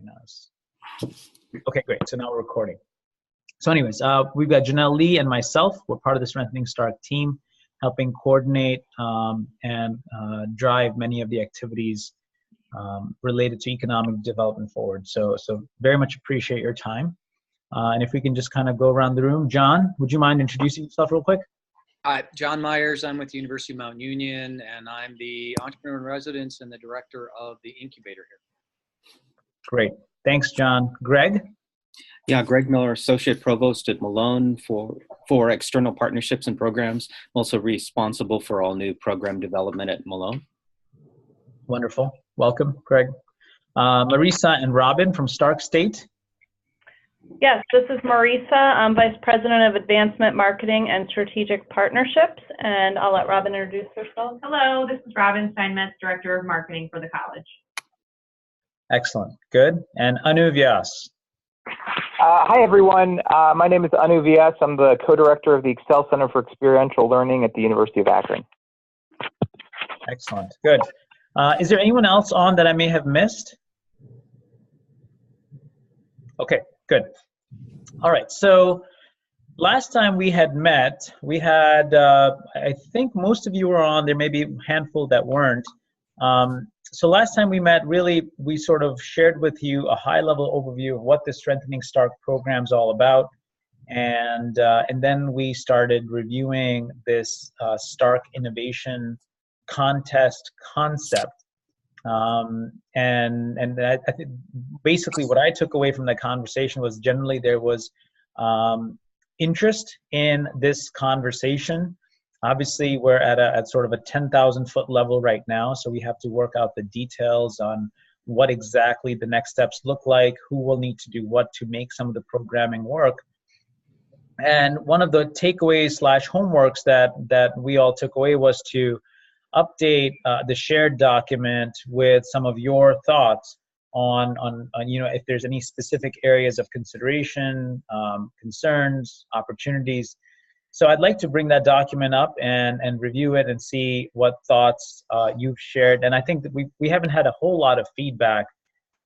join us. Okay, great. So now we're recording. So anyways, we've got Janelle Lee and myself. We're part of the Strengthening Stark team, helping coordinate and drive many of the activities related to economic development forward. So very much appreciate your time. And if we can just kind of go around the room. John, would you mind introducing yourself real quick? Hi, John Myers. I'm with the University of Mount Union, and I'm the entrepreneur in residence and the director of the incubator here. Great. Thanks, John. Greg? Yeah, Greg Miller, Associate Provost at Malone for External Partnerships and Programs. I'm also responsible for all new program development at Malone. Wonderful. Welcome, Greg. Marisa and Robin from Stark State. Yes, this is Marisa. I'm Vice President of Advancement Marketing and Strategic Partnerships, and I'll let Robin introduce herself. Hello, this is Robin Steinmetz, Director of Marketing for the college. Excellent. Good. And Anu Vyas. Hi, everyone. My name is Anu Vyas. I'm the co-director of the Excel Center for Experiential Learning at the University of Akron. Excellent. Good. Is there anyone else on that I may have missed? Okay, good. All right. So last time we had met, we had, I think most of you were on. There may be a handful that weren't. So last time we met, really, we sort of shared with you a high-level overview of what the Strengthening Stark program is all about. And then we started reviewing this Stark Innovation Contest concept. And I think basically what I took away from that conversation was generally there was interest in this conversation. Obviously, we're at sort of a 10,000-foot level right now, so we have to work out the details on what exactly the next steps look like, who will need to do what to make some of the programming work. And one of the takeaways / homeworks that we all took away was to update the shared document with some of your thoughts on if there's any specific areas of consideration, concerns, opportunities. So I'd like to bring that document up and review it and see what thoughts you've shared. And I think that we haven't had a whole lot of feedback.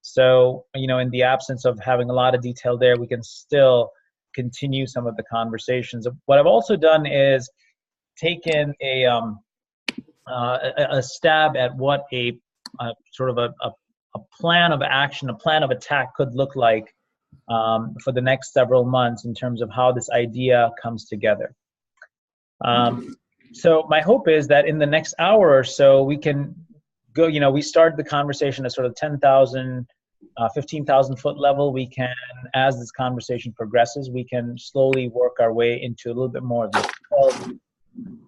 So, in the absence of having a lot of detail there, we can still continue some of the conversations. What I've also done is taken a stab at what a sort of a plan of action, a plan of attack could look like for the next several months in terms of how this idea comes together. So my hope is that in the next hour or so, we can go, we started the conversation at sort of 10,000, 15,000 foot level. We can, as this conversation progresses, we can slowly work our way into a little bit more of this. So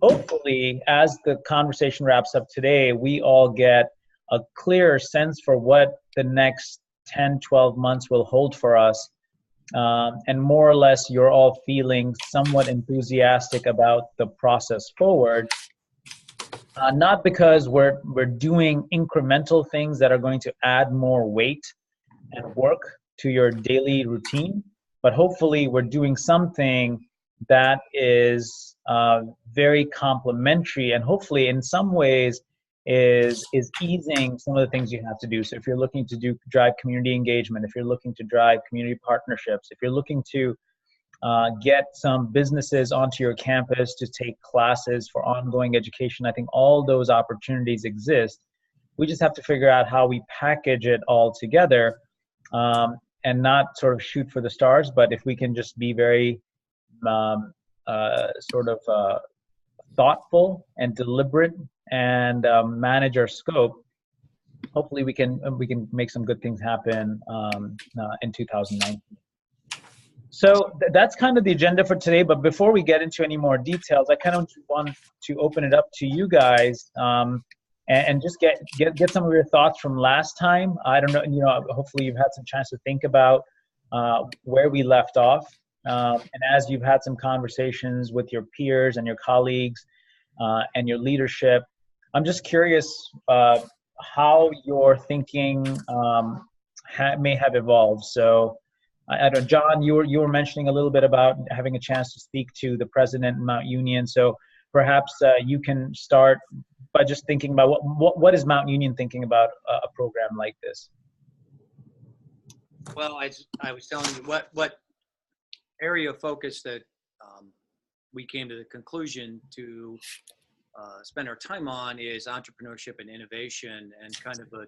hopefully, as the conversation wraps up today, we all get a clearer sense for what the next 10, 12 months will hold for us. And more or less, you're all feeling somewhat enthusiastic about the process forward. Not because we're doing incremental things that are going to add more weight and work to your daily routine, but hopefully we're doing something that is very complementary and hopefully in some ways is easing some of the things you have to do. So if you're looking to drive community engagement, if you're looking to drive community partnerships, if you're looking to get some businesses onto your campus to take classes for ongoing education, I think all those opportunities exist. We just have to figure out how we package it all together and not sort of shoot for the stars, but if we can just be very thoughtful and deliberate and manage our scope, hopefully we can make some good things happen in 2019. So that's kind of the agenda for today. But before we get into any more details, I kind of want to open it up to you guys and just get some of your thoughts from last time. I don't know, hopefully you've had some chance to think about where we left off. And as you've had some conversations with your peers and your colleagues and your leadership, I'm just curious how your thinking may have evolved. So, I don't know, John, you were mentioning a little bit about having a chance to speak to the president in Mount Union. So perhaps you can start by just thinking about what is Mount Union thinking about a program like this? Well, I was telling you what area of focus that we came to the conclusion to spend our time on is entrepreneurship and innovation, and kind of a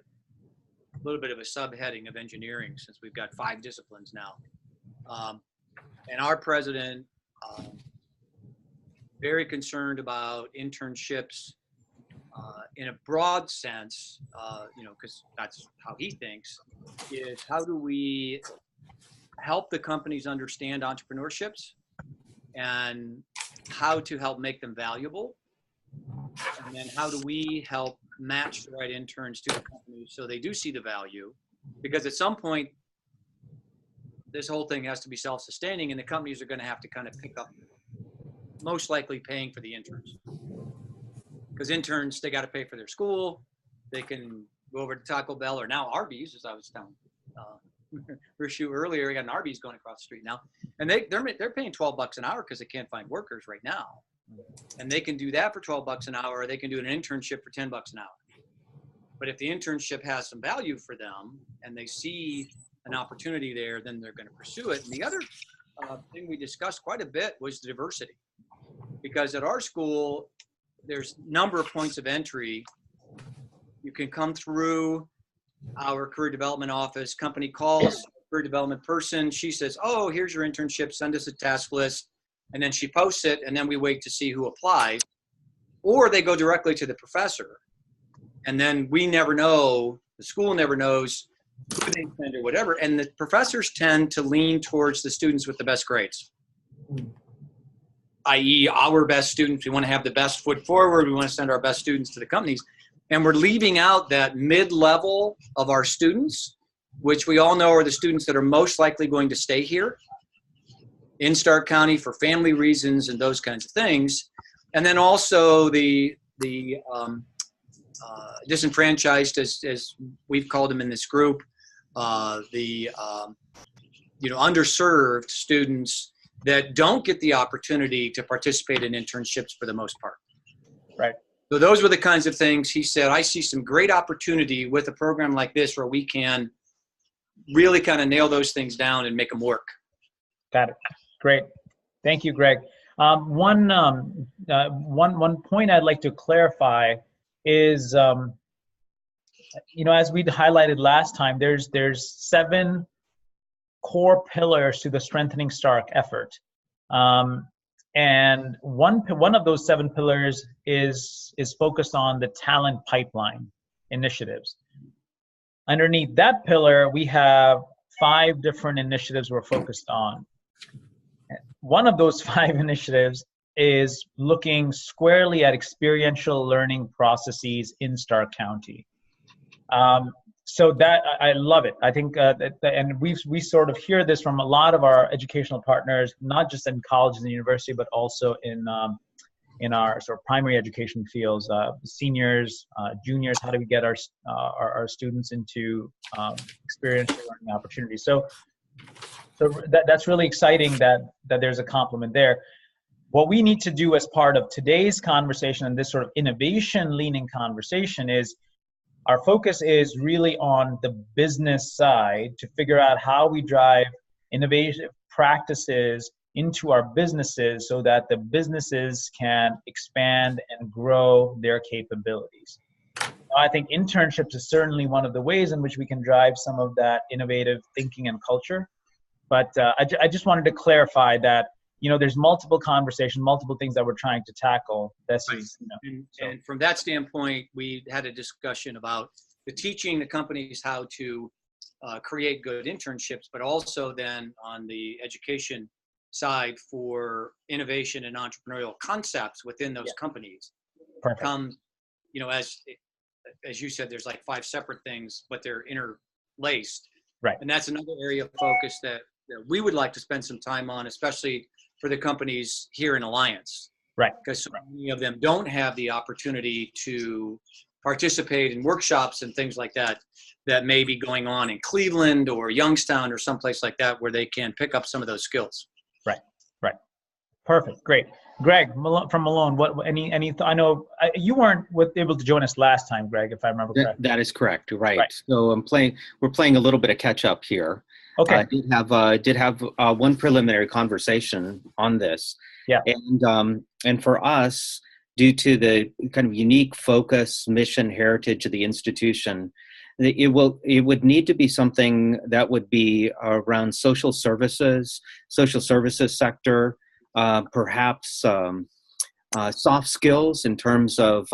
little bit of a subheading of engineering, since we've got 5 disciplines now. And our president, very concerned about internships in a broad sense, because that's how he thinks, is how do we help the companies understand entrepreneurships and how to help make them valuable, and then how do we help match the right interns to the companies so they do see the value, because at some point this whole thing has to be self-sustaining, and the companies are going to have to kind of pick up, most likely paying for the interns, because interns, they got to pay for their school. They can go over to Taco Bell, or now Arby's, as I was telling Rishu earlier. We got an Arby's going across the street now, and they're paying $12 an hour because they can't find workers right now, and they can do that for $12 an hour. Or they can do an internship for $10 an hour. But if the internship has some value for them and they see an opportunity there, then they're going to pursue it. And the other thing we discussed quite a bit was the diversity, because at our school there's a number of points of entry. You can come through our career development office. Company calls a career development person. She says, oh, here's your internship. Send us a task list. And then she posts it, and then we wait to see who applies. Or they go directly to the professor. And then we never know, the school never knows who they send or whatever. And the professors tend to lean towards the students with the best grades, i.e. our best students. We want to have the best foot forward. We want to send our best students to the companies. And we're leaving out that mid-level of our students, which we all know are the students that are most likely going to stay here in Stark County for family reasons and those kinds of things. And then also the disenfranchised, as we've called them in this group, underserved students that don't get the opportunity to participate in internships for the most part. Right. So those were the kinds of things he said. I see some great opportunity with a program like this where we can really kind of nail those things down and make them work. Got it. Great. Thank you, Greg. One point I'd like to clarify is, as we highlighted last time, there's 7 core pillars to the Strengthening Stark effort. And one of those 7 pillars is focused on the talent pipeline initiatives. Underneath that pillar, we have 5 different initiatives we're focused on. One of those 5 initiatives is looking squarely at experiential learning processes in Stark County. So that, I love it. I think, and we sort of hear this from a lot of our educational partners, not just in colleges and university, but also in our sort of primary education fields, seniors, juniors. How do we get our students into experiential learning opportunities? So that's really exciting that there's a complement there. What we need to do as part of today's conversation and this sort of innovation-leaning conversation is, our focus is really on the business side to figure out how we drive innovative practices into our businesses so that the businesses can expand and grow their capabilities. I think internships is certainly one of the ways in which we can drive some of that innovative thinking and culture. But I just wanted to clarify that, there's multiple conversations, multiple things that we're trying to tackle. And from that standpoint, we had a discussion about teaching the companies how to create good internships, but also then on the education side for innovation and entrepreneurial concepts within those companies. Perfect. As you said, there's like 5 separate things, but they're interlaced. Right. And that's another area of focus that we would like to spend some time on, especially for the companies here in Alliance. Right. Because so many of them don't have the opportunity to participate in workshops and things like that may be going on in Cleveland or Youngstown or someplace like that where they can pick up some of those skills. Right. Perfect. Great. Greg from Malone. I know you weren't able to join us last time, Greg, if I remember correctly. That is correct. Right. So we're playing a little bit of catch up here. Okay. I did have one preliminary conversation on this. Yeah. And for us, due to the kind of unique focus, mission, heritage of the institution, it would need to be something that would be around social services sector, perhaps soft skills in terms of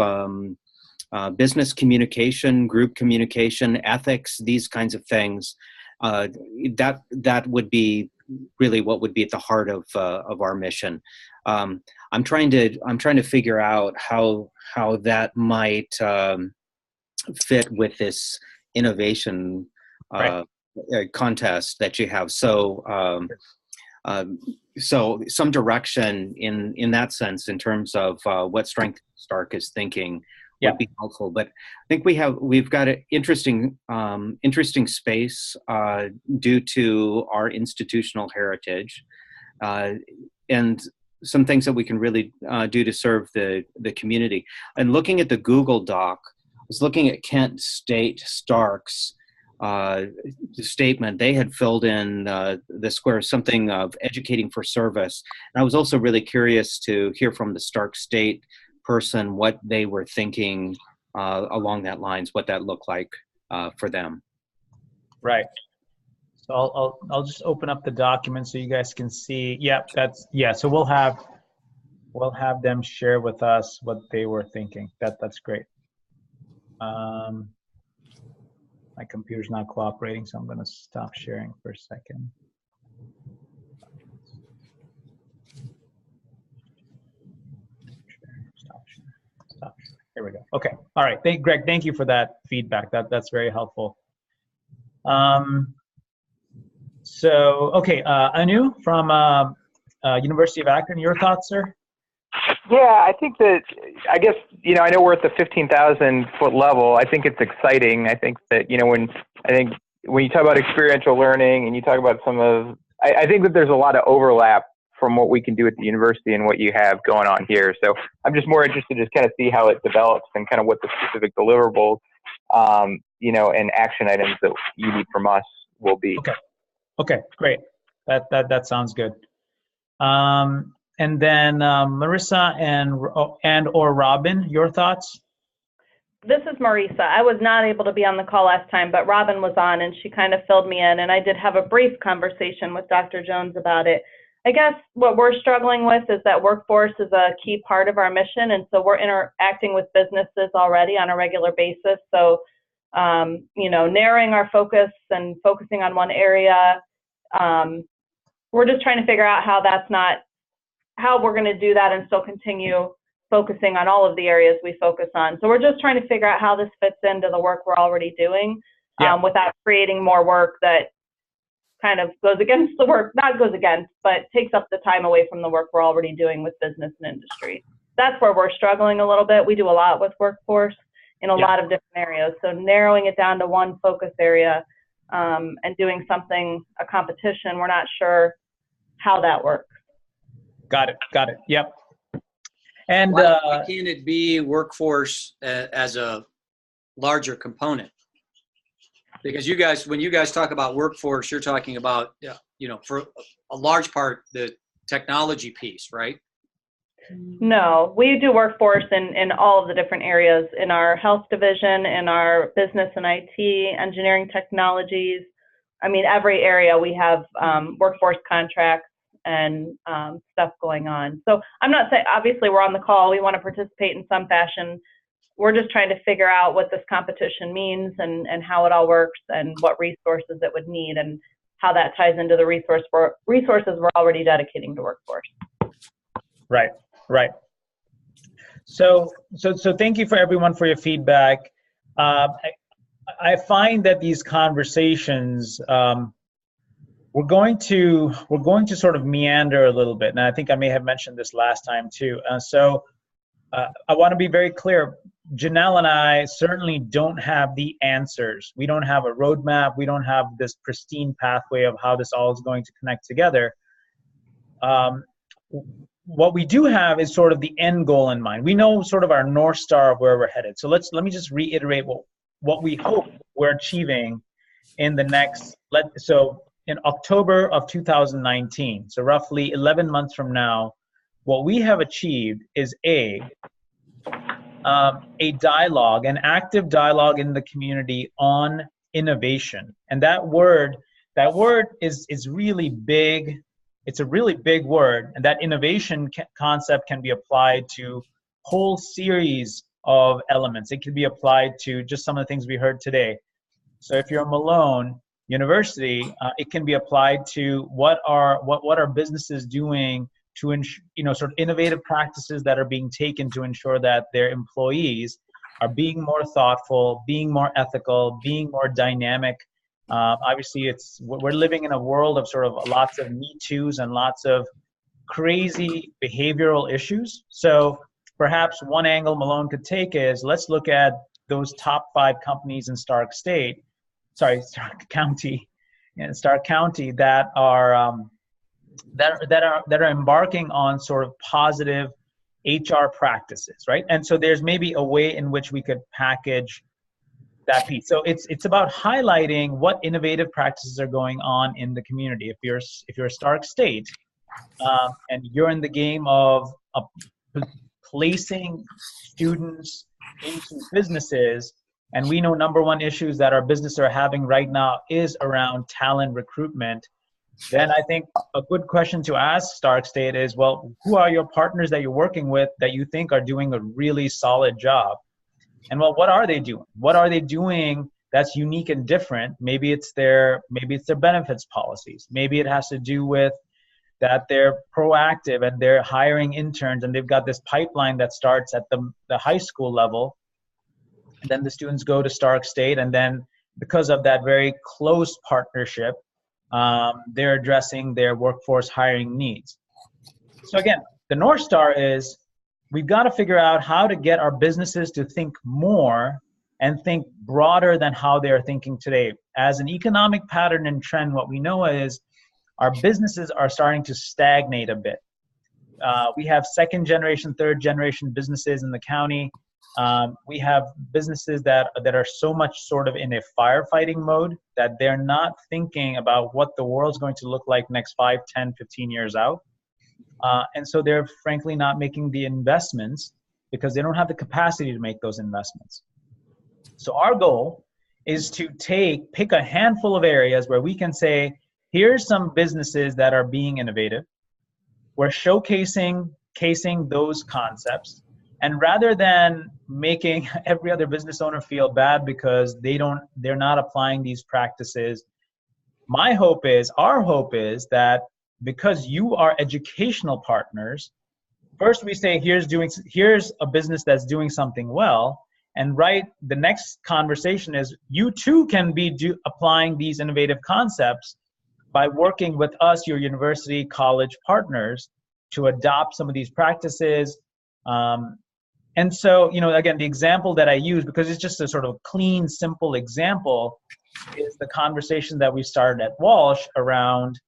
business communication, group communication, ethics, these kinds of things. That would be really what would be at the heart of our mission. I'm trying to figure out how that might fit with this innovation contest that you have. So some direction in that sense in terms of what StrengtheningStark is thinking would be helpful. But I think we've got an interesting space due to our institutional heritage, and some things that we can really do to serve the community. And looking at the Google Doc, I was looking at Kent State Stark's statement. They had filled in the square something of educating for service. And I was also really curious to hear from the Stark State person what they were thinking along that lines, what that looked like for them. Right. So I'll just open up the document so you guys can see. So we'll have them share with us what they were thinking. That's great. My computer's not cooperating, so I'm going to stop sharing for a second. Stop. Here we go. Okay. All right. Greg, thank you for that feedback. That's very helpful. Anu from University of Akron, your thoughts, sir? Yeah, I think that, I guess, I know we're at the 15,000 foot level. I think it's exciting. I think that, when you talk about experiential learning and you talk about I think that there's a lot of overlap from what we can do at the university and what you have going on here. So I'm just more interested to just kind of see how it develops and kind of what the specific deliverables, and action items that you need from us will be. Okay, great. That sounds good. And then Marissa and or Robin, your thoughts? This is Marisa. I was not able to be on the call last time, but Robin was on and she kind of filled me in, and I did have a brief conversation with Dr. Jones about it. I guess what we're struggling with is that workforce is a key part of our mission, and so we're interacting with businesses already on a regular basis. So, narrowing our focus and focusing on one area, we're just trying to figure out how we're going to do that and still continue focusing on all of the areas we focus on. So we're just trying to figure out how this fits into the work we're already doing without creating more work that kind of goes against the work, not goes against, but takes up the time away from the work we're already doing with business and industry. That's where we're struggling a little bit. We do a lot with workforce in a lot of different areas. So narrowing it down to one focus area and doing a competition, we're not sure how that works. Got it. Yep. And why can't it be workforce as a larger component? Because when you guys talk about workforce, you're talking about, for a large part, the technology piece, right? No, we do workforce in all of the different areas in our health division, in our business and IT, engineering technologies. I mean, every area we have workforce contracts and stuff going on. So I'm not saying, obviously we're on the call, we want to participate in some fashion. We're just trying to figure out what this competition means and how it all works and what resources it would need and how that ties into the resources we're already dedicating to workforce. Right. So thank you for everyone for your feedback. I find that these conversations, we're going to sort of meander a little bit, and I think I may have mentioned this last time too. I want to be very clear. Janelle and I certainly don't have the answers. We don't have a roadmap. We don't have this pristine pathway of how this all is going to connect together. what we do have is sort of the end goal in mind. We know sort of our North Star of where we're headed. So let me just reiterate what we hope we're achieving in the next, so in October of 2019, so roughly 11 months from now, what we have achieved is a dialogue, an active dialogue in the community on innovation. And that word is really big. It's a really big word, and that innovation concept can be applied to whole series of elements. It can be applied to just some of the things we heard today. So if you're Malone University, it can be applied to what are businesses doing to sort of innovative practices that are being taken to ensure that their employees are being more thoughtful, being more ethical, being more dynamic. Obviously, we're living in a world of sort of lots of Me Too's and lots of crazy behavioral issues. So perhaps one angle Malone could take is, let's look at those top 5 companies in Stark County that are embarking on sort of positive HR practices, right? And so there's maybe a way in which we could package that piece. So it's about highlighting what innovative practices are going on in the community. If you're a Stark State and you're in the game of placing students into businesses, and we know number one issues that our businesses are having right now is around talent recruitment, then I think a good question to ask Stark State is, well, who are your partners that you're working with that you think are doing a really solid job? And well, what are they doing? What are they doing that's unique and different? Maybe it's their benefits policies. Maybe it has to do with that they're proactive and they're hiring interns and they've got this pipeline that starts at the high school level. And then the students go to Stark State, and then because of that very close partnership, they're addressing their workforce hiring needs. So again, the North Star is, we've got to figure out how to get our businesses to think more and think broader than how they are thinking today. As an economic pattern and trend, what we know is our businesses are starting to stagnate a bit. We have second generation, third generation businesses in the county. We have businesses that are so much sort of in a firefighting mode that they're not thinking about what the world's going to look like next 5, 10, 15 years out. And so they're frankly not making the investments because they don't have the capacity to make those investments. So our goal is to pick a handful of areas where we can say, here's some businesses that are being innovative. We're showcasing those concepts. And rather than making every other business owner feel bad because they're not applying these practices, our hope is that because you are educational partners, first we say, here's a business that's doing something well, and the next conversation is, you too can be applying these innovative concepts by working with us, your university college partners, to adopt some of these practices. And so, again, the example that I use, because it's just a sort of clean, simple example, is the conversation that we started at Walsh around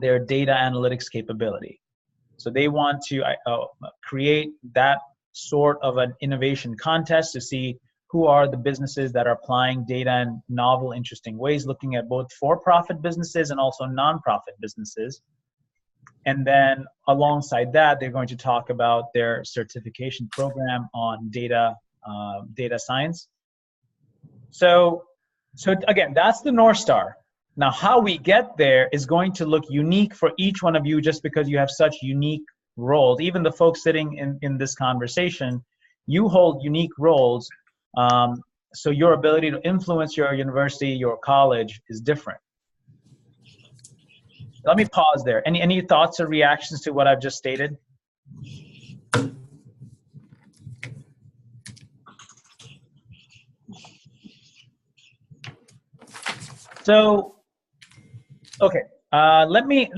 their data analytics capability. So they want to create that sort of an innovation contest to see who are the businesses that are applying data in novel, interesting ways, looking at both for-profit businesses and also non-profit businesses. And then alongside that, they're going to talk about their certification program on data science. So again, that's the North Star. Now, how we get there is going to look unique for each one of you just because you have such unique roles. Even the folks sitting in this conversation, you hold unique roles. So your ability to influence your university, your college is different. Let me pause there. Any thoughts or reactions to what I've just stated? So, okay. Let me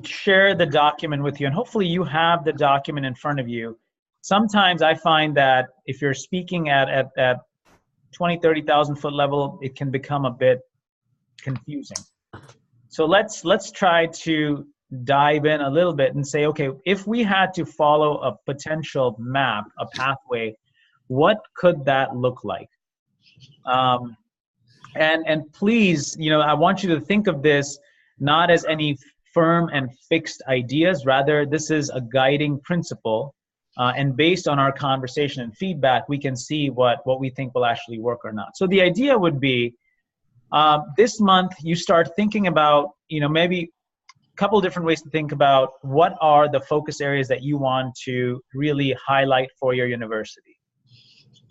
share the document with you, and hopefully you have the document in front of you. Sometimes I find that if you're speaking at 20, 30,000 foot level, it can become a bit confusing. So let's try to dive in a little bit and say, okay, if we had to follow a potential map, a pathway, what could that look like? And please, I want you to think of this not as any firm and fixed ideas. Rather, this is a guiding principle. And based on our conversation and feedback, we can see what we think will actually work or not. So the idea would be, this month, you start thinking about, maybe a couple different ways to think about what are the focus areas that you want to really highlight for your university.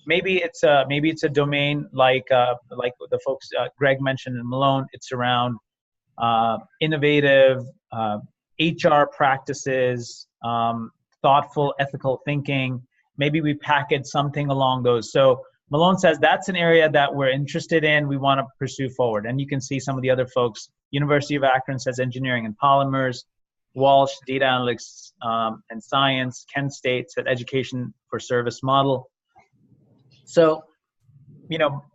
Maybe it's a domain like the folks Greg mentioned in Malone. It's around innovative HR practices, thoughtful, ethical thinking. Maybe we package something along those. So Malone says that's an area that we're interested in, we want to pursue forward. And you can see some of the other folks. University of Akron says engineering and polymers. Walsh, data analytics and science. Kent State said education for service model. So,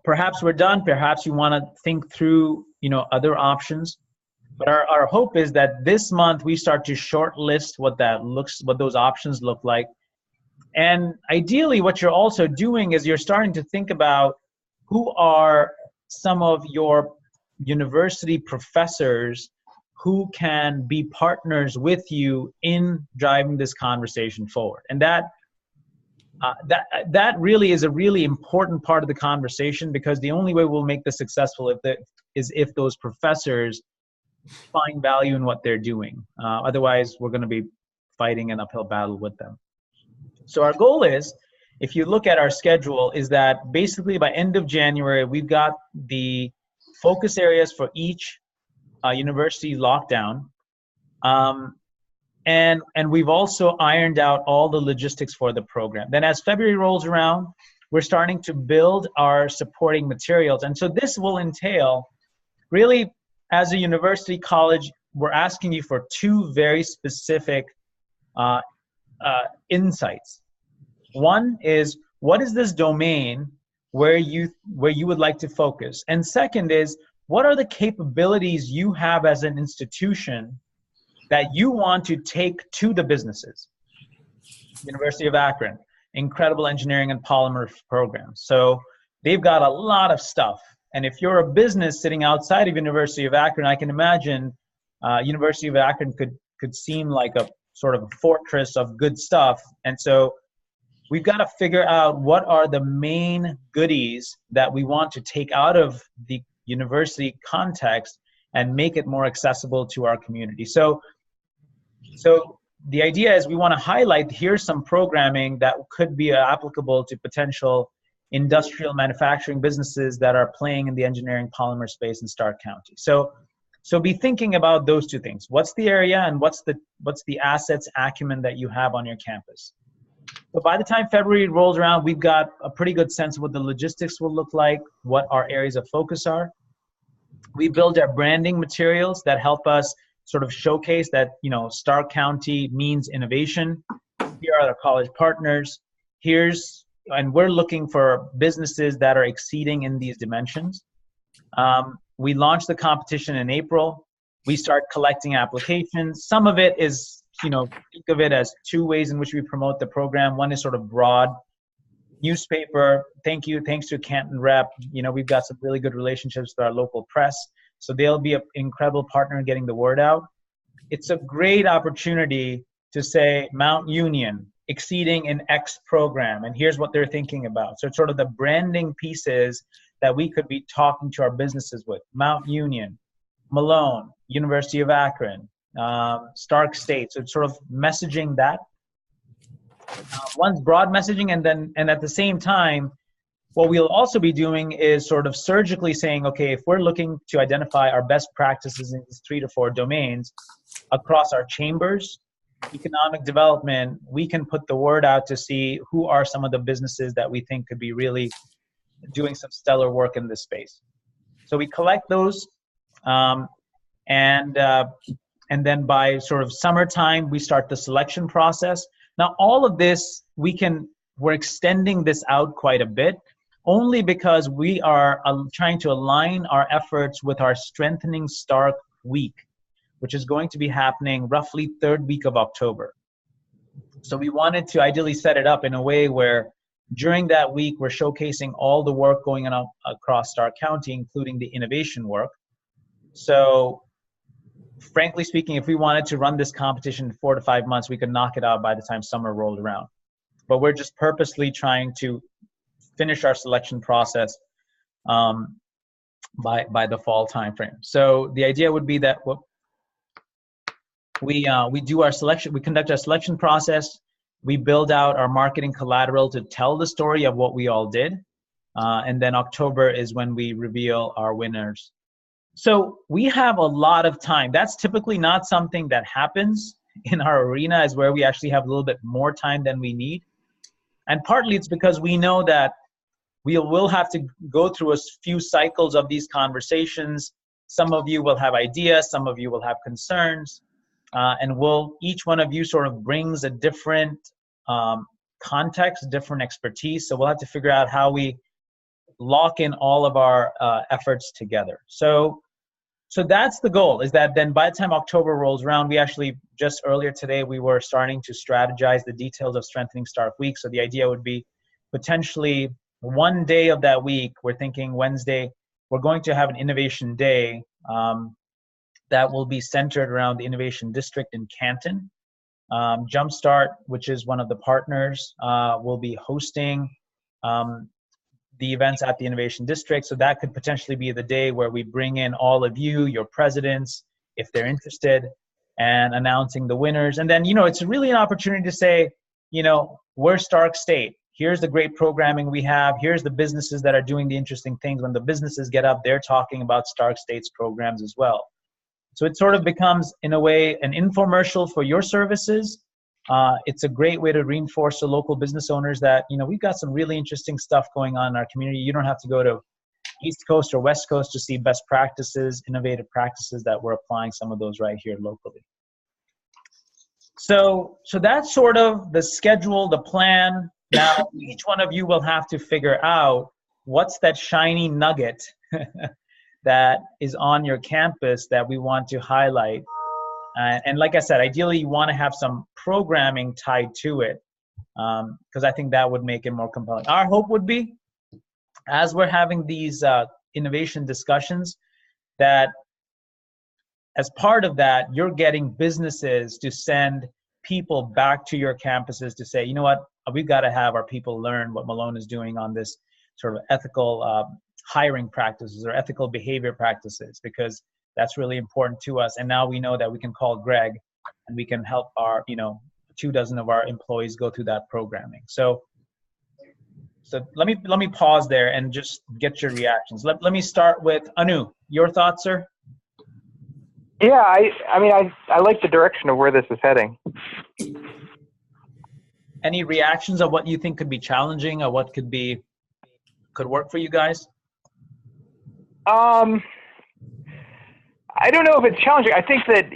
perhaps we're done. Perhaps you want to think through, other options. But our hope is that this month we start to shortlist what those options look like. And ideally, what you're also doing is you're starting to think about who are some of your university professors who can be partners with you in driving this conversation forward. And that really is a really important part of the conversation, because the only way we'll make this successful is if those professors find value in what they're doing. Otherwise, we're going to be fighting an uphill battle with them. So our goal is, if you look at our schedule, is that basically by end of January, we've got the focus areas for each university locked down. And we've also ironed out all the logistics for the program. Then as February rolls around, we're starting to build our supporting materials. And so this will entail, really, as a university college, we're asking you for two very specific insights. One is, what is this domain where you would like to focus? And second is, what are the capabilities you have as an institution that you want to take to the businesses? University of Akron, incredible engineering and polymer program. So they've got a lot of stuff. And if you're a business sitting outside of University of Akron, I can imagine University of Akron could seem like a sort of a fortress of good stuff. And so we've got to figure out what are the main goodies that we want to take out of the university context and make it more accessible to our community. So the idea is we want to highlight, here's some programming that could be applicable to potential industrial manufacturing businesses that are playing in the engineering polymer space in Stark County. So be thinking about those two things. What's the area, and what's the assets acumen that you have on your campus? So by the time February rolls around, we've got a pretty good sense of what the logistics will look like, what our areas of focus are. We build our branding materials that help us sort of showcase that, Stark County means innovation. Here are our college partners. And we're looking for businesses that are exceeding in these dimensions. We launched the competition in April. We start collecting applications. Some of it is, think of it as two ways in which we promote the program. One is sort of broad newspaper. Thanks to Canton Rep. We've got some really good relationships with our local press. So they'll be an incredible partner in getting the word out. It's a great opportunity to say Mount Union exceeding in X program, and here's what they're thinking about. So it's sort of the branding pieces that we could be talking to our businesses with. Mount Union, Malone, University of Akron, Stark State. So it's sort of messaging that. One's broad messaging, and at the same time, what we'll also be doing is sort of surgically saying, okay, if we're looking to identify our best practices in these 3 to 4 domains across our chambers, economic development, we can put the word out to see who are some of the businesses that we think could be really doing some stellar work in this space. So we collect those, and then by sort of summertime, we start the selection process. Now, all of this, we're extending this out quite a bit, only because we are trying to align our efforts with our Strengthening Stark week, which is going to be happening roughly third week of October. So we wanted to ideally set it up in a way where during that week, we're showcasing all the work going on across Stark County, including the innovation work. So frankly speaking, if we wanted to run this competition in 4 to 5 months, we could knock it out by the time summer rolled around. But we're just purposely trying to finish our selection process by the fall timeframe. So the idea would be that we do our selection, we conduct our selection process, we build out our marketing collateral to tell the story of what we all did, and then October is when we reveal our winners. So we have a lot of time. That's typically not something that happens in our arena, is where we actually have a little bit more time than we need. And partly it's because we know that we will have to go through a few cycles of these conversations. Some of you will have ideas, some of you will have concerns, and each one of you sort of brings a different context, different expertise. So we'll have to figure out how we lock in all of our efforts together. So that's the goal, is that then by the time October rolls around, we actually, just earlier today, we were starting to strategize the details of Strengthening Stark Week. So the idea would be potentially one day of that week, we're thinking Wednesday, we're going to have an innovation day that will be centered around the Innovation District in Canton. Jumpstart, which is one of the partners, will be hosting the events at the Innovation District. So that could potentially be the day where we bring in all of you, your presidents, if they're interested, and announcing the winners. And then, it's really an opportunity to say, we're Stark State. Here's the great programming we have. Here's the businesses that are doing the interesting things. When the businesses get up, they're talking about Stark State's programs as well. So it sort of becomes, in a way, an infomercial for your services. It's a great way to reinforce to local business owners that, we've got some really interesting stuff going on in our community. You don't have to go to East Coast or West Coast to see best practices, innovative practices, that we're applying some of those right here locally. So that's sort of the schedule, the plan. Now, each one of you will have to figure out what's that shiny nugget that is on your campus that we want to highlight. And like I said, ideally you want to have some programming tied to it, because I think that would make it more compelling. Our hope would be, as we're having these innovation discussions, that as part of that, you're getting businesses to send people back to your campuses to say, we've got to have our people learn what Malone is doing on this sort of ethical hiring practices or ethical behavior practices, because that's really important to us. And now we know that we can call Greg and we can help our, 24 of our employees go through that programming. So let me pause there and just get your reactions. Let me start with Anu. Your thoughts, sir? Yeah, I like the direction of where this is heading. Any reactions of what you think could be challenging, or what could work for you guys? I don't know if it's challenging. I think that,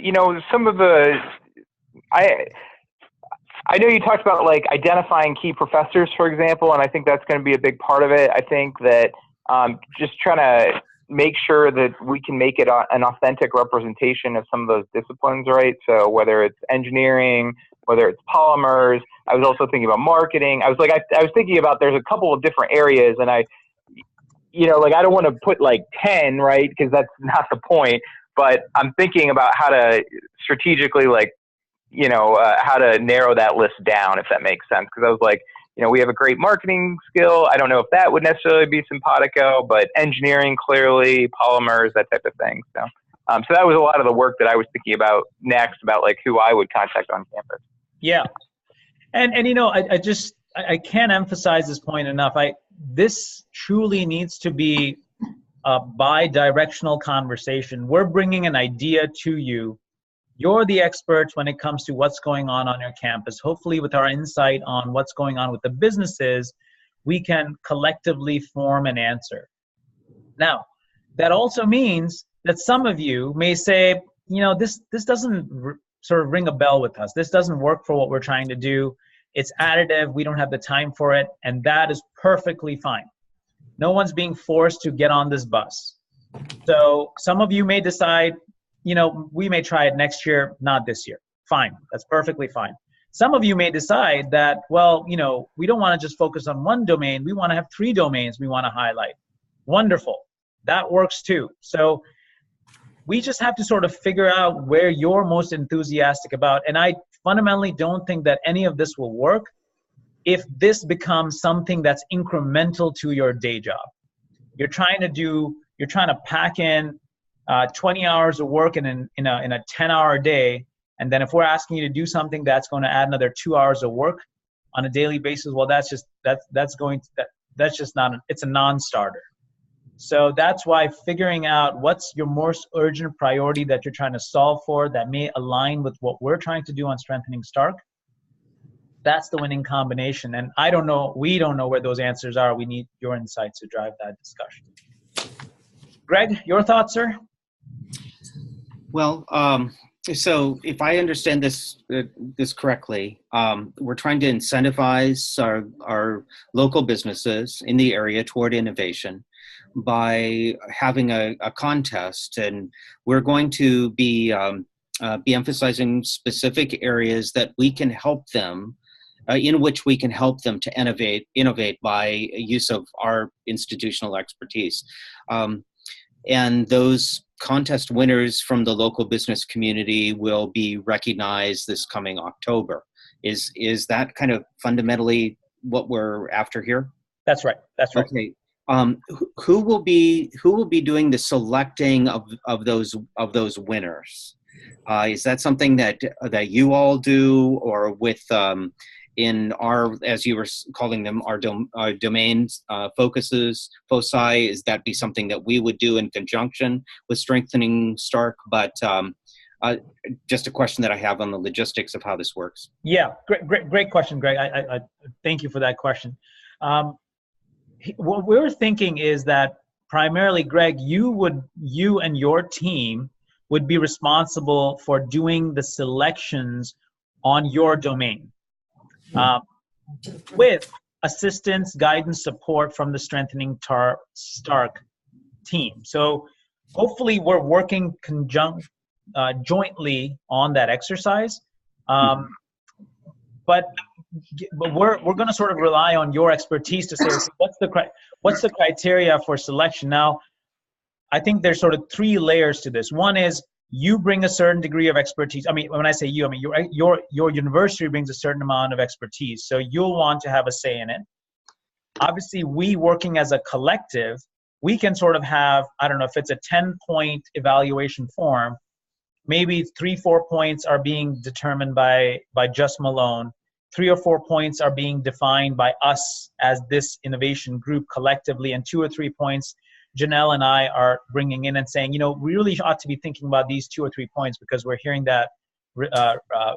some of the, I know you talked about like identifying key professors, for example, and I think that's going to be a big part of it. I think that just trying to make sure that we can make it an authentic representation of some of those disciplines, right? So whether it's engineering, whether it's polymers, I was also thinking about marketing. I was thinking about, there's a couple of different areas, and I don't want to put like 10, right? Because that's not the point. But I'm thinking about how to strategically, how to narrow that list down, if that makes sense. Because I was like, we have a great marketing skill. I don't know if that would necessarily be simpatico, but engineering, clearly, polymers, that type of thing. So that was a lot of the work that I was thinking about next, about like who I would contact on campus. Yeah. And I can't emphasize this point enough. This truly needs to be a bi-directional conversation. We're bringing an idea to you. You're the experts when it comes to what's going on your campus. Hopefully with our insight on what's going on with the businesses, we can collectively form an answer. Now, that also means that some of you may say, this doesn't sort of ring a bell with us. This doesn't work for what we're trying to do. It's additive. We don't have the time for it. And that is perfectly fine. No one's being forced to get on this bus. So some of you may decide, we may try it next year, not this year. Fine, that's perfectly fine. Some of you may decide that, well, we don't want to just focus on one domain. We want to have 3 domains we want to highlight. Wonderful. That works too. So we just have to sort of figure out where you're most enthusiastic about. And I fundamentally don't think that any of this will work if this becomes something that's incremental to your day job. You're trying to pack in 20 hours of work in a 10-hour day. And then if we're asking you to do something that's going to add another 2 hours of work on a daily basis, well, that's just not, it's a non-starter. So that's why figuring out what's your most urgent priority that you're trying to solve for that may align with what we're trying to do on Strengthening Stark, that's the winning combination. And we don't know where those answers are. We need your insights to drive that discussion. Greg, your thoughts, sir? Well, so if I understand this correctly, we're trying to incentivize our local businesses in the area toward innovation by having a contest, and we're going to be emphasizing specific areas that we can help them, in which we can help them to innovate by use of our institutional expertise. And those contest winners from the local business community will be recognized this coming October. Is that kind of fundamentally what we're after here? That's right. That's right. Okay. Who will be doing the selecting of those winners? Is that something that you all do, or with in our, as you were calling them, our domains foci? Is that be something that we would do in conjunction with Strengthening Stark? But just a question that I have on the logistics of how this works. Yeah, great question, Greg. I thank you for that question. What we're thinking is that primarily, Greg, you and your team would be responsible for doing the selections on your domain, with assistance, guidance, support from the Strengthening Stark team. So hopefully we're working jointly on that exercise. But we're going to sort of rely on your expertise to say, okay, what's the criteria for selection? Now, I think there's sort of 3 layers to this. One is you bring a certain degree of expertise. I mean, when I say you, I mean your university brings a certain amount of expertise, so you'll want to have a say in it. Obviously, we working as a collective, we can sort of have, I don't know, if it's a 10-point evaluation form, maybe 3-4 points are being determined by just Malone. 3 or 4 points are being defined by us as this innovation group collectively, and 2 or 3 points Janelle and I are bringing in and saying, we really ought to be thinking about these 2 or 3 points because we're hearing that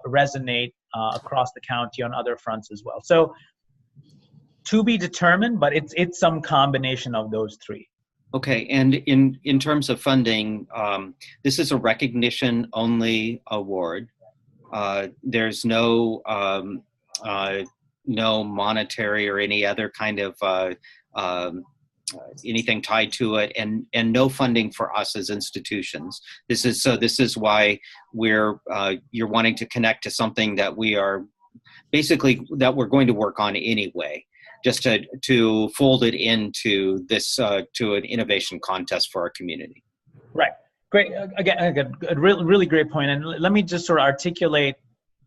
resonate across the county on other fronts as well. So to be determined, but it's some combination of those 3. Okay, and in terms of funding, this is a recognition-only award. There's no monetary or any other kind of anything tied to it, and no funding for us as institutions. This is why you're wanting to connect to something that we are basically that we're going to work on anyway, just to fold it into this to an innovation contest for our community. Right. Great. Again, a really great point. And let me just sort of articulate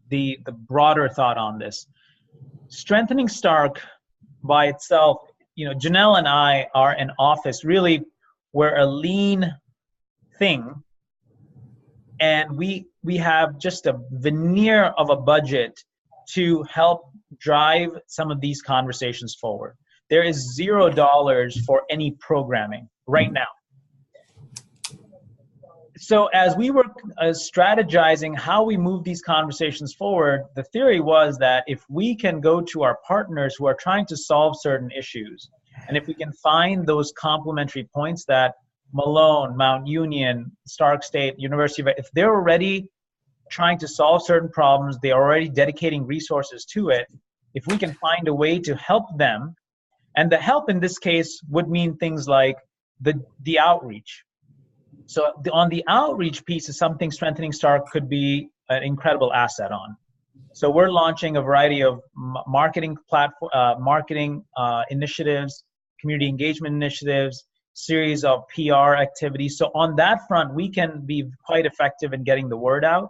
the broader thought on this. Strengthening Stark by itself, Janelle and I are an office. Really, we're a lean thing, and we have just a veneer of a budget to help drive some of these conversations forward. There is $0 for any programming right now. So as we were strategizing how we move these conversations forward, the theory was that if we can go to our partners who are trying to solve certain issues, and if we can find those complementary points that Malone, Mount Union, Stark State, University of, if they're already trying to solve certain problems, they are already dedicating resources to it, if we can find a way to help them, and the help in this case would mean things like the outreach. So on the outreach piece is something Strengthening Stark could be an incredible asset on. So we're launching a variety of marketing initiatives, community engagement initiatives, series of PR activities. So on that front, we can be quite effective in getting the word out.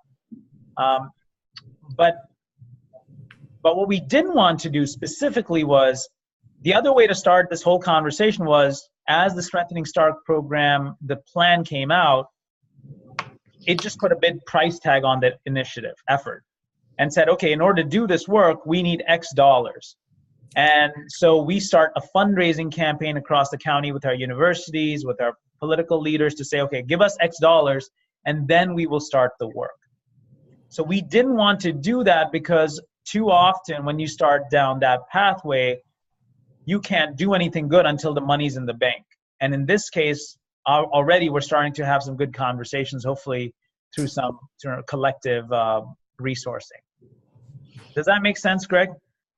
But what we didn't want to do specifically was, the other way to start this whole conversation was, as the Strengthening Stark program, the plan came out, it just put a big price tag on the initiative effort and said, okay, in order to do this work, we need X dollars. And so we start a fundraising campaign across the county with our universities, with our political leaders to say, okay, give us X dollars, and then we will start the work. So we didn't want to do that because too often when you start down that pathway, you can't do anything good until the money's in the bank. And in this case, already we're starting to have some good conversations, hopefully through some collective resourcing. Does that make sense, Greg?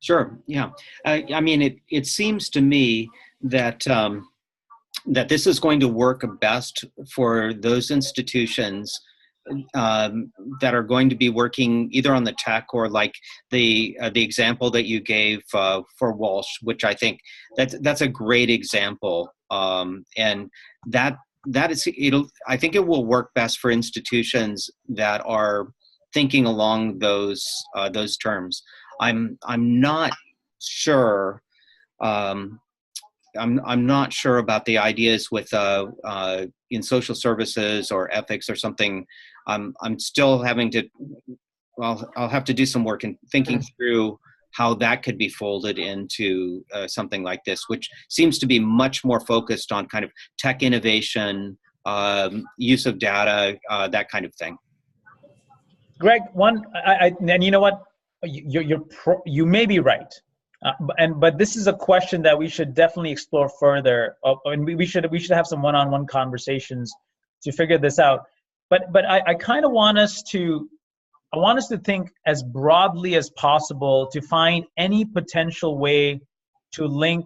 Sure. Yeah. I mean, it seems to me that that this is going to work best for those institutions that are going to be working either on the tech or like the example that you gave for Walsh, which I think that's a great example, and that is I think it will work best for institutions that are thinking along those terms. I'm not sure. I'm not sure about the ideas with in social services or ethics or something. I'm still having to. Well, I'll have to do some work in thinking through how that could be folded into something like this, which seems to be much more focused on kind of tech innovation, use of data, that kind of thing. Greg, and you know what, you may be right, but this is a question that we should definitely explore further, and we should have some one-on-one conversations to figure this out. But I kind of want us to think as broadly as possible to find any potential way to link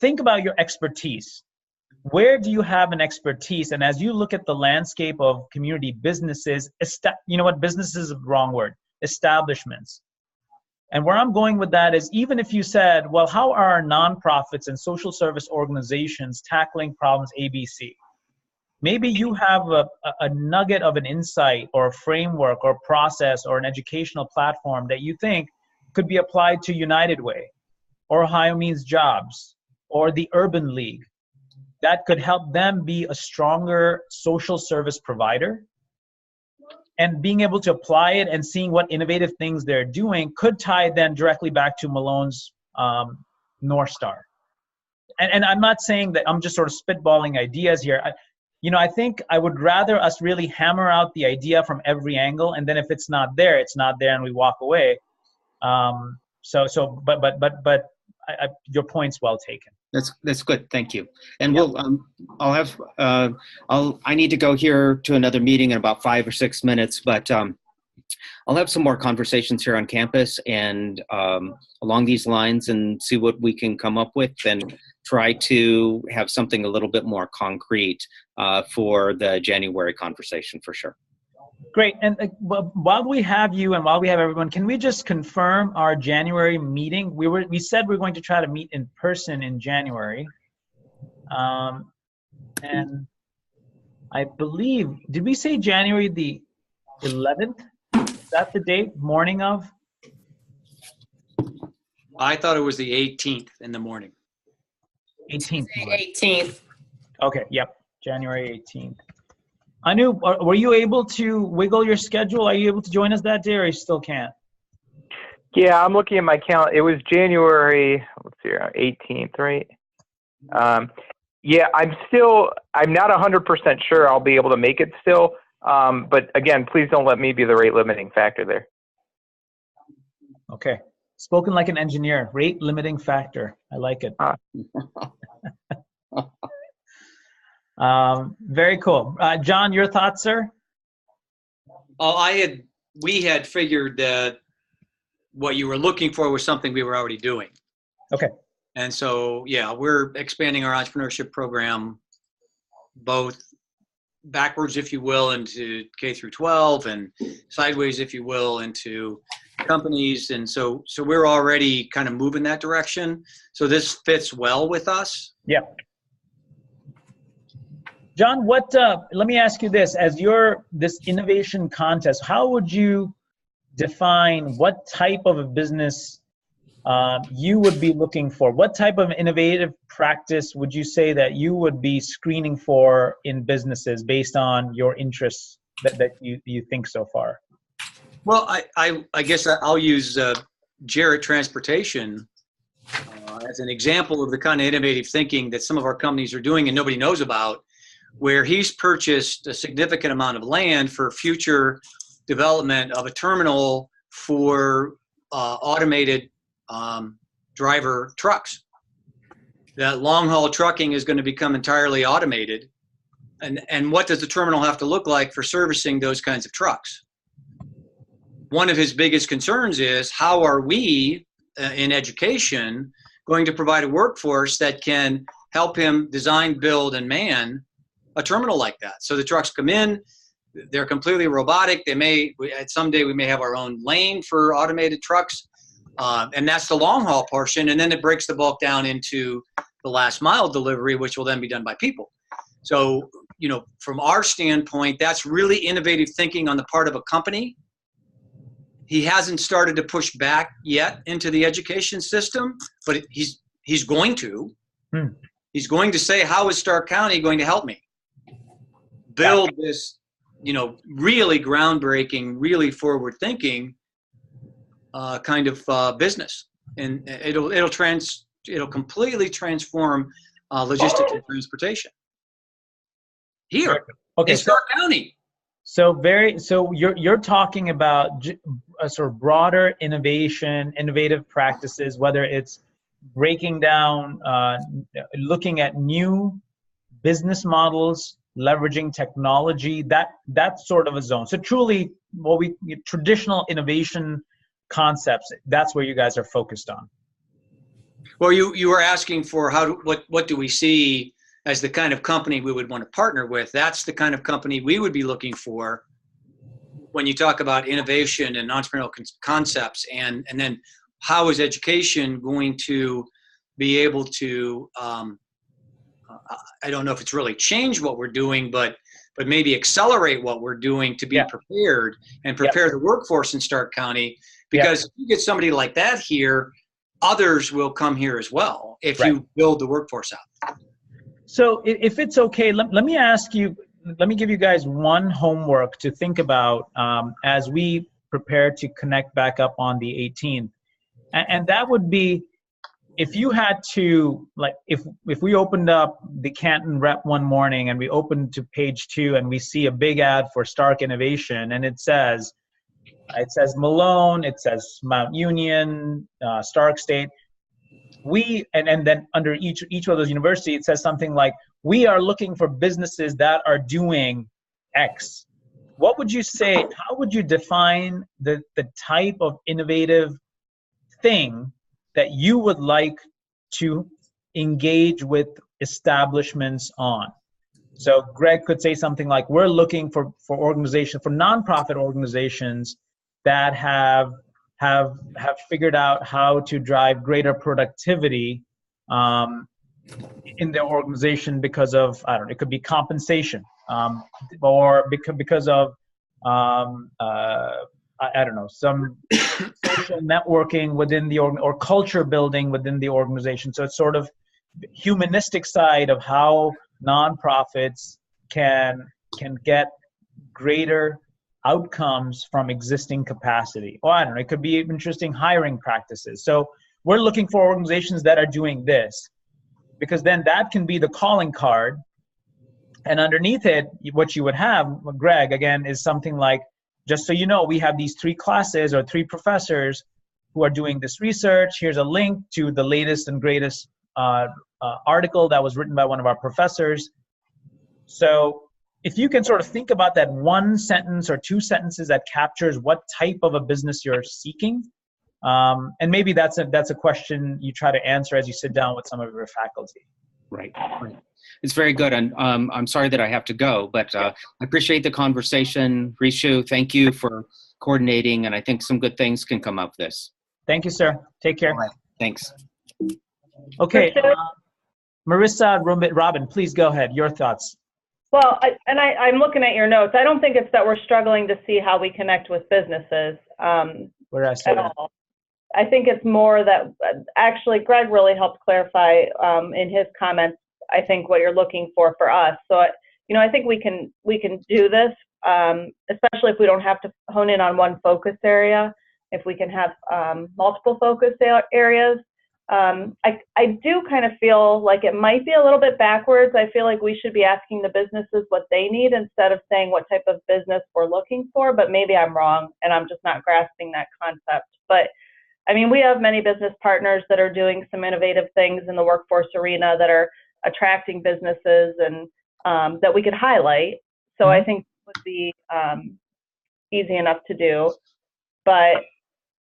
think about your expertise. Where do you have an expertise? And as you look at the landscape of community businesses, you know what, businesses is the wrong word, establishments. And where I'm going with that is, even if you said, well, how are our nonprofits and social service organizations tackling problems ABC? Maybe you have a nugget of an insight or a framework or process or an educational platform that you think could be applied to United Way or Ohio Means Jobs or the Urban League that could help them be a stronger social service provider. And being able to apply it and seeing what innovative things they're doing could tie then directly back to Malone's North Star. And I'm not saying that I'm just sort of spitballing ideas here. I think I would rather us really hammer out the idea from every angle, and then if it's not there, it's not there, and we walk away. But your point's well taken. That's good. Thank you. And yeah. I need to go here to another meeting in about 5 or 6 minutes, but I'll have some more conversations here on campus and along these lines and see what we can come up with and try to have something a little bit more concrete for the January conversation for sure. Great. And while we have you and while we have everyone, can we just confirm our January meeting? We said we're going to try to meet in person in January. And I believe, did we say January the 11th? Is that the date, morning of? I thought it was the 18th in the morning. 18th. 18th. Okay, yep, January 18th. Anu, were you able to wiggle your schedule? Are you able to join us that day, or you still can't? Yeah, I'm looking at my calendar. It was January, let's see, 18th, right? Yeah, I'm not 100% sure I'll be able to make it still. But again, please don't let me be the rate limiting factor there. Okay. Spoken like an engineer. Rate limiting factor. I like it. Very cool. John, your thoughts, sir? We had figured that what you were looking for was something we were already doing. Okay. And so, yeah, we're expanding our entrepreneurship program both backwards, if you will, into K through 12 and sideways, if you will, into companies. And so we're already kind of moving that direction. So this fits well with us. Yeah. John, let me ask you this, as this innovation contest, how would you define what type of a business you would be looking for? What type of innovative practice would you say that you would be screening for in businesses based on your interests that you think so far? Well, I guess I'll use Jarrett Transportation as an example of the kind of innovative thinking that some of our companies are doing and nobody knows about, where he's purchased a significant amount of land for future development of a terminal for automated driver trucks. That long haul trucking is going to become entirely automated. And what does the terminal have to look like for servicing those kinds of trucks? One of his biggest concerns is, how are we in education going to provide a workforce that can help him design, build, and man a terminal like that? So the trucks come in, they're completely robotic. Someday we may have our own lane for automated trucks. And that's the long haul portion. And then it breaks the bulk down into the last mile delivery, which will then be done by people. So, from our standpoint, that's really innovative thinking on the part of a company. He hasn't started to push back yet into the education system, but he's going to. He's going to say, how is Stark County going to help me build this, really groundbreaking, really forward thinking kind of business? And it'll completely transform logistics and transportation here in Stark County. So you're talking about a sort of broader innovative practices, whether it's breaking down, looking at new business models, leveraging technology, that sort of a zone. So truly, traditional innovation concepts, that's where you guys are focused on. Well, you were asking for what do we see as the kind of company we would want to partner with. That's the kind of company we would be looking for when you talk about innovation and entrepreneurial concepts, and then how is education going to be able to, I don't know if it's really change what we're doing, but maybe accelerate what we're doing to be prepared and prepare the workforce in Stark County. Because if you get somebody like that here, others will come here as well if you build the workforce out. So if it's okay, let me give you guys one homework to think about as we prepare to connect back up on the 18th. And that would be, if you had to, if we opened up the Canton Rep one morning and we opened to page 2 and we see a big ad for Stark Innovation, and it says Malone, it says Mount Union, Stark State. And then under each of those universities, it says something like, we are looking for businesses that are doing X. What would you say? How would you define the type of innovative thing that you would like to engage with establishments on? So Greg could say something like, we're looking for nonprofit organizations that have figured out how to drive greater productivity in their organization because of, I don't know, it could be compensation, or because of I don't know, some social networking within the or culture building within the organization. So it's sort of humanistic side of how nonprofits can get greater outcomes from existing capacity. Or I don't know, it could be interesting hiring practices. So we're looking for organizations that are doing this, because then that can be the calling card. And underneath it, what you would have, Greg, again, is something like, just so you know, we have these 3 classes or 3 professors who are doing this research. Here's a link to the latest and greatest article that was written by one of our professors. So if you can sort of think about that 1 sentence or 2 sentences that captures what type of a business you're seeking, and maybe that's a question you try to answer as you sit down with some of your faculty. Right. it's very good. And I'm sorry that I have to go, but I appreciate the conversation. Rishu, thank you for coordinating, and I think some good things can come up this. Thank you, sir. Take care. All right. Thanks. Okay, Marissa, Robin, please go ahead. Your thoughts. Well, I'm looking at your notes. I don't think it's that we're struggling to see how we connect with businesses Where did I say at that? all. I think it's more that actually Greg really helped clarify in his comments, I think, what you're looking for us. So, I think we can do this, especially if we don't have to hone in on one focus area, if we can have multiple focus areas. I do kind of feel like it might be a little bit backwards. I feel like we should be asking the businesses what they need instead of saying what type of business we're looking for, but maybe I'm wrong and I'm just not grasping that concept. But I mean, we have many business partners that are doing some innovative things in the workforce arena that are attracting businesses and that we could highlight. So I think it would be easy enough to do. But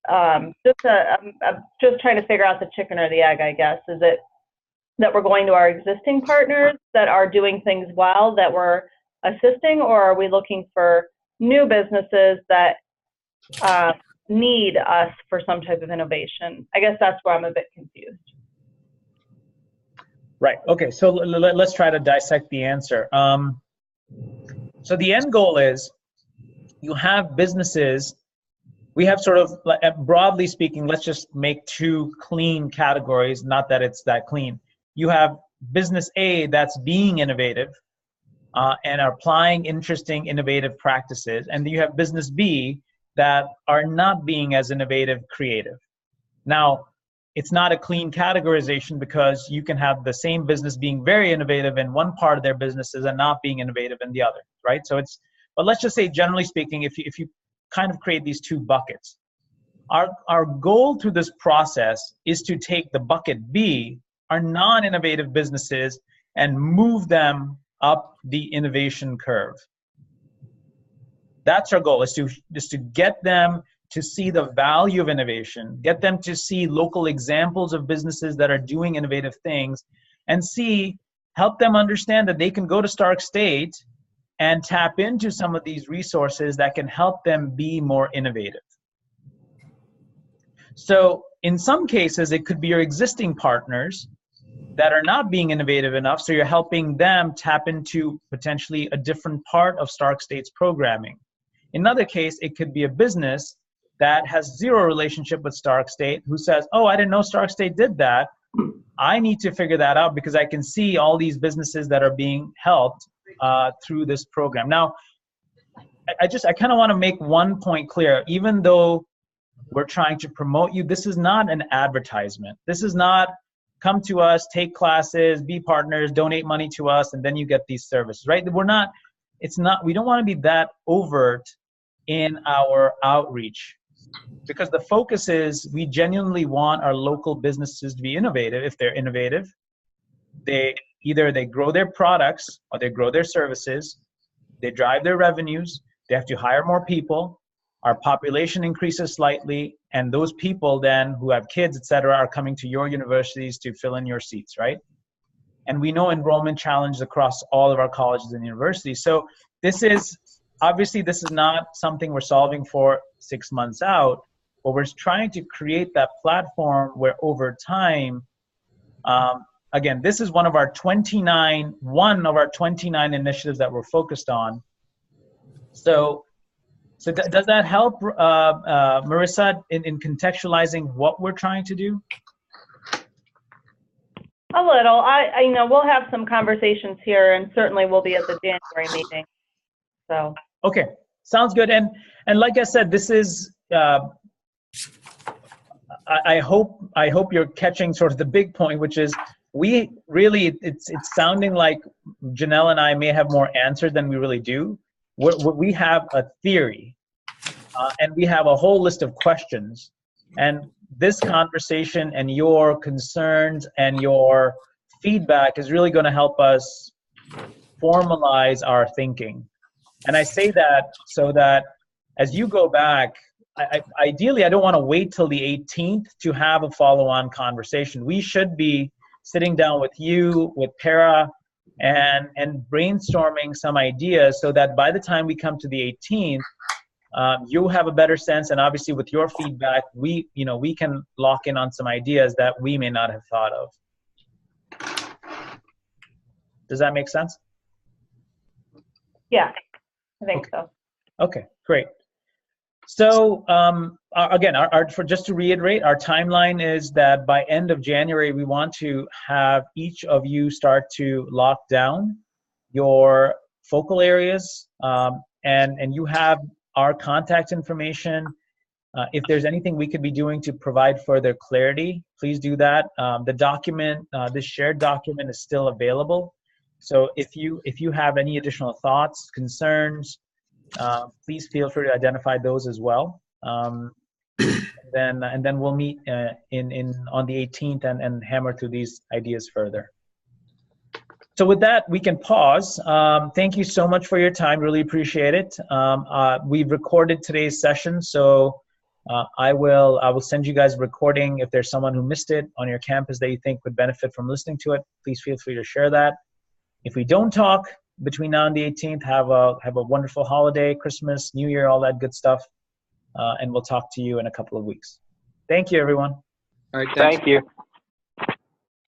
I'm just trying to figure out the chicken or the egg, I guess. Is it that we're going to our existing partners that are doing things well that we're assisting, or are we looking for new businesses that need us for some type of innovation? I guess that's where I'm a bit confused. Right. Okay. So let's try to dissect the answer. So the end goal is you have businesses. We have sort of, broadly speaking, let's just make two clean categories, not that it's that clean. You have business A that's being innovative and are applying interesting, innovative practices. And you have business B that are not being as innovative, creative. Now, it's not a clean categorization because you can have the same business being very innovative in one part of their businesses and not being innovative in the other, right? So but let's just say, generally speaking, if you kind of create these two buckets. Our goal through this process is to take the bucket B, our non-innovative businesses, and move them up the innovation curve. That's our goal, is to get them to see the value of innovation, get them to see local examples of businesses that are doing innovative things, and help them understand that they can go to Stark State and tap into some of these resources that can help them be more innovative. So in some cases, it could be your existing partners that are not being innovative enough, so you're helping them tap into potentially a different part of Stark State's programming. In another case, it could be a business that has zero relationship with Stark State who says, oh, I didn't know Stark State did that. I need to figure that out because I can see all these businesses that are being helped through this program. Now, I kind of want to make one point clear. Even though we're trying to promote you, this is not an advertisement. This is not come to us, take classes, be partners, donate money to us, and then you get these services, right? We don't want to be that overt in our outreach, because the focus is we genuinely want our local businesses to be innovative. If they're innovative, either they grow their products or they grow their services, they drive their revenues, they have to hire more people, our population increases slightly, and those people then who have kids, etc., are coming to your universities to fill in your seats, right? And we know enrollment challenges across all of our colleges and universities. So this is not something we're solving for 6 months out, but we're trying to create that platform where over time, again, this is one of our 29 initiatives that we're focused on. So does that help, Marissa, in contextualizing what we're trying to do? A little. I know we'll have some conversations here, and certainly we'll be at the January meeting. So. Okay, sounds good. And like I said, this is. I hope you're catching sort of the big point, which is it's sounding like Janelle and I may have more answers than we really do. We have a theory, and we have a whole list of questions, and this conversation and your concerns and your feedback is really going to help us formalize our thinking. And I say that so that as you go back, ideally, I don't want to wait till the 18th to have a follow-on conversation. We should be sitting down with you, with Para, and brainstorming some ideas so that by the time we come to the 18th, you have a better sense, and obviously with your feedback, we can lock in on some ideas that we may not have thought of. Does that make sense? Yeah, I think so. Okay, great. So again, just to reiterate, our timeline is that by end of January, we want to have each of you start to lock down your focal areas, and you have our contact information. If there's anything we could be doing to provide further clarity, please do that. The document, this shared document, is still available. So if you have any additional thoughts, concerns, please feel free to identify those as well. And then we'll meet on the 18th and hammer through these ideas further. So with that, we can pause. Thank you so much for your time. Really appreciate it. We've recorded today's session, so I will send you guys a recording. If there's someone who missed it on your campus that you think would benefit from listening to it, please feel free to share that. If we don't talk between now and the 18th, have a wonderful holiday, Christmas, New Year, all that good stuff, and we'll talk to you in a couple of weeks. Thank you, everyone. All right, thanks. Thank you.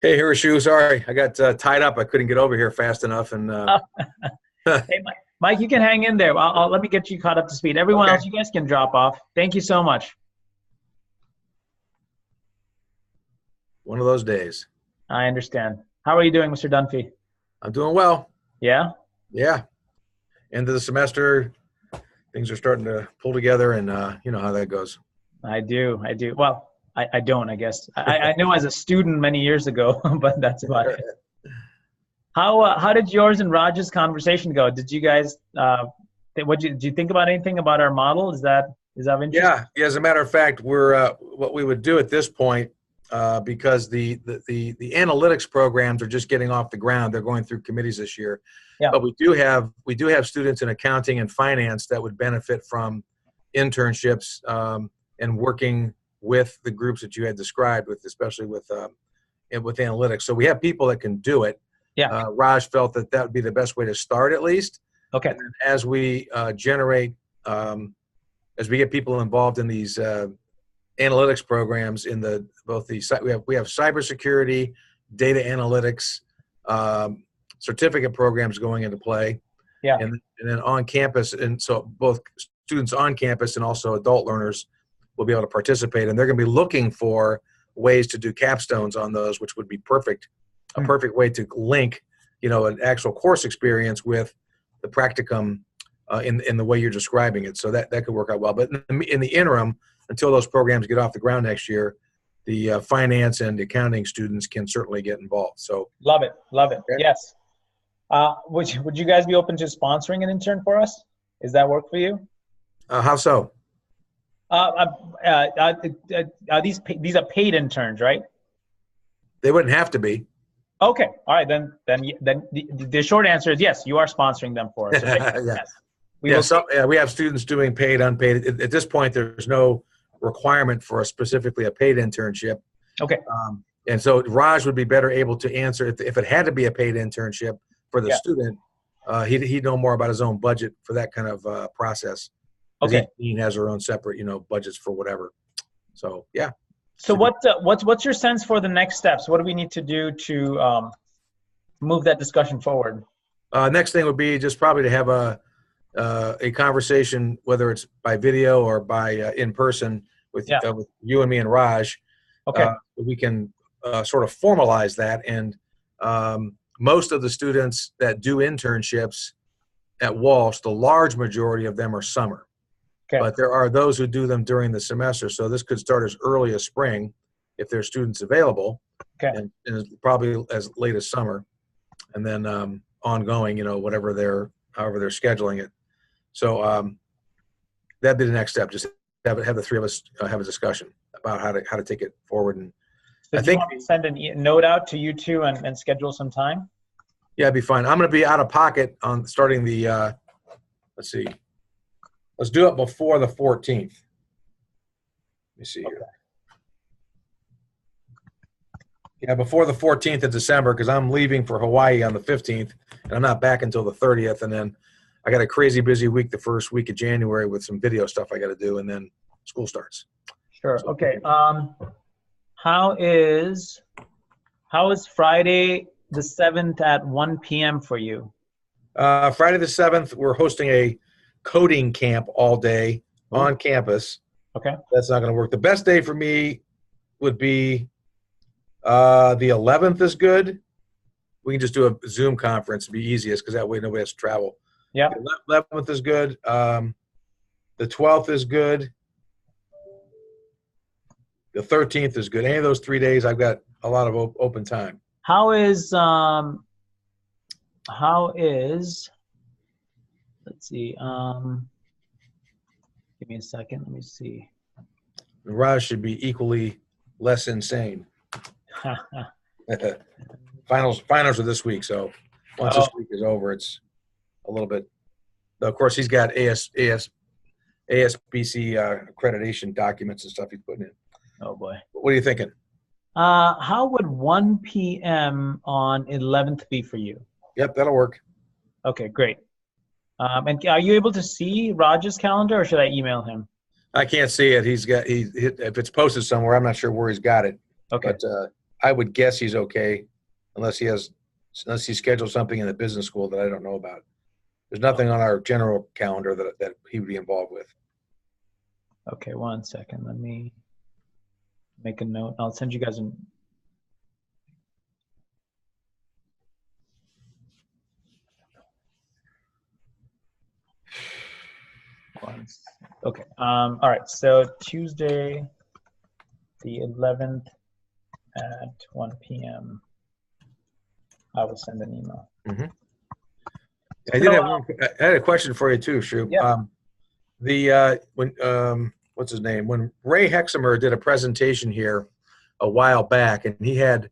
Hey, Hiroshu, sorry, I got tied up. I couldn't get over here fast enough. And hey, Mike, you can hang in there. Let me get you caught up to speed. Everyone else, you guys can drop off. Thank you so much. One of those days. I understand. How are you doing, Mr. Dunphy? I'm doing well. Yeah? Yeah. End of the semester, things are starting to pull together, and you know how that goes. I do. Well, I don't, I guess. I know as a student many years ago, but that's about it. How did yours and Raj's conversation go? Did you guys, did you think about anything about our model? Is that of interest? Yeah. As a matter of fact, we're what we would do at this point, because the analytics programs are just getting off the ground. They're going through committees this year. Yeah. But we do have students in accounting and finance that would benefit from internships and working with the groups that you had described, especially with analytics. So we have people that can do it. Yeah. Raj felt that would be the best way to start, at least. Okay. And as we generate, as we get people involved in these analytics programs, we have cybersecurity, data analytics, certificate programs going into play. Yeah. And then on campus, and so both students on campus and also adult learners will be able to participate, and they're going to be looking for ways to do capstones on those, which would be a perfect way to link, an actual course experience with the practicum in the way you're describing it. So that could work out well. But in the interim, until those programs get off the ground next year, the finance and accounting students can certainly get involved. So love it. Okay. Yes. Would you guys be open to sponsoring an intern for us? Does that work for you? How so? These are paid interns, right? They wouldn't have to be. Okay. All right. Then the short answer is yes. You are sponsoring them for us. Yeah. Yes. We have students doing paid, unpaid. At this point, there's no requirement for specifically a paid internship. Okay. And so Raj would be better able to answer if it had to be a paid internship for the student. He'd know more about his own budget for that kind of process. Okay. He has her own separate, budgets for whatever. So yeah. So what's your sense for the next steps? What do we need to do to move that discussion forward? Next thing would be just probably to have a conversation, whether it's by video or by in person with you and me and Raj. Okay. We can sort of formalize that, and most of the students that do internships at Walsh, the large majority of them are summer. Okay. But there are those who do them during the semester, so this could start as early as spring if there's students available, and probably as late as summer, and then ongoing, however they're scheduling it. So that'd be the next step. Just have the three of us have a discussion about how to take it forward. And so I think you want me to send a note out to you two and schedule some time. Yeah, it'd be fine. I'm going to be out of pocket on starting the. Let's see. Let's do it before the 14th. Let me see here. Yeah, before the 14th of December, because I'm leaving for Hawaii on the 15th, and I'm not back until the 30th. And then I got a crazy busy week the first week of January with some video stuff I got to do, and then school starts. Sure. Okay. How is Friday the 7th at 1 p.m. for you? Friday the 7th, we're hosting a coding camp all day on campus. Okay. That's not going to work. The best day for me would be the 11th is good. We can just do a Zoom conference. It'd be easiest because that way nobody has to travel. Yeah. The 11th is good. The 12th is good. The 13th is good. Any of those 3 days, I've got a lot of open time. How is let's see, give me a second, let me see. Raj should be equally less insane. Finals are this week, so once this week is over, it's a little bit. Of course, he's got ASBC accreditation documents and stuff he's putting in. Oh boy. What are you thinking? How would 1 p.m. on 11th be for you? Yep, that'll work. Okay, great. And are you able to see Raj's calendar, or should I email him? I can't see it. If it's posted somewhere, I'm not sure where he's got it. Okay. But I would guess he's okay, unless he scheduled something in the business school that I don't know about. There's nothing on our general calendar that he would be involved with. Okay, 1 second. Let me make a note. I'll send you guys an. Okay. All right. So Tuesday, the 11th at 1 p.m. I will send an email. Mm-hmm. I had a question for you too, Shub. Yeah. What's his name? When Ray Hexamer did a presentation here a while back, and he had